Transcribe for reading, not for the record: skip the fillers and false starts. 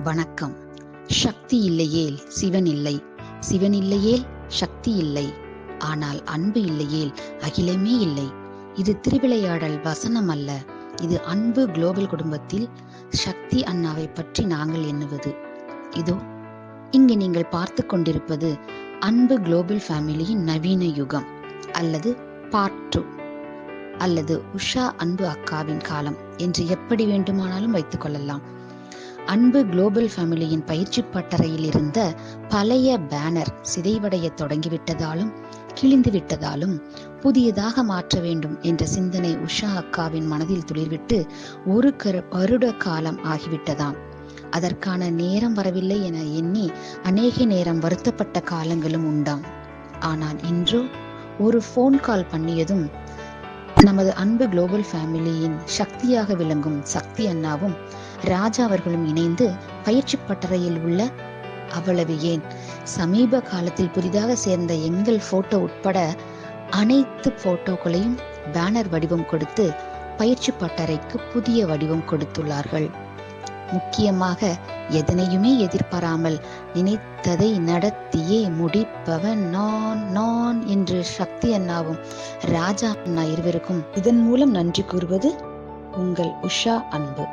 வணக்கம். சக்தி இல்லையேல் சிவன் இல்லை, சிவன் இல்லையேல் சக்தி இல்லை, ஆனால் அன்பு இல்லையேல் அகிலமே இல்லை. இது திருவிளையாடல் வசனம் அல்ல, இது அன்பு குளோபல் குடும்பத்தில் சக்தி அண்ணாவை பற்றி நாங்கள் எண்ணுவது. இதோ இங்கு நீங்கள் பார்த்து கொண்டிருப்பது அன்பு குளோபல் ஃபேமிலியின் நவீன யுகம் அல்லது பார்ட் 2 அல்லது உஷா அன்பு அக்காவின் காலம் என்று எப்படி வேண்டுமானாலும் வைத்துக் கொள்ளலாம். அன்பு குளோபல் ஃபேமிலியின் பயிற்சி பட்டறையில் இருந்த பழைய பேனர் சிதைவடைய தொடங்கிவிட்டதாலும் கிழிந்து விட்டதாலும் புதியதாக மாற்ற வேண்டும் என்ற சிந்தனை உஷா அக்காவின் மனதில் துளிர்விட்டு ஒரு வருட காலம் ஆகிவிட்டதாம். அதற்கான நேரம் வரவில்லை என எண்ணி அநேக நேரம் வருத்தப்பட்ட காலங்களும் உண்டாம். ஆனால் இன்றோ ஒரு போன் கால் பண்ணியதும் நமது அன்பு குளோபல் ஃபேமிலியின் சக்தியாக விளங்கும் சக்தி அண்ணாவும் ராஜா அவர்களும் இணைந்து பயிற்சி பட்டறையில் உள்ள அவ்வளவு ஏன் சமீப காலத்தில் புதிதாக சேர்ந்த எங்கள் போட்டோ உட்பட அனைத்து போட்டோக்களையும் பேனர் வடிவம் கொடுத்து பயிற்சி பட்டறைக்கு புதிய வடிவம் கொடுத்துள்ளார்கள். முக்கியமாக எதனையுமே எதிர்பாராமல் நினைத்ததை நடத்தியே முடிப்பவன் நான் நான் என்று சக்தி அண்ணாவும் ராஜா அண்ணா இருவருக்கும் இதன் மூலம் நன்றி கூறுவது உங்கள் உஷா அன்பு.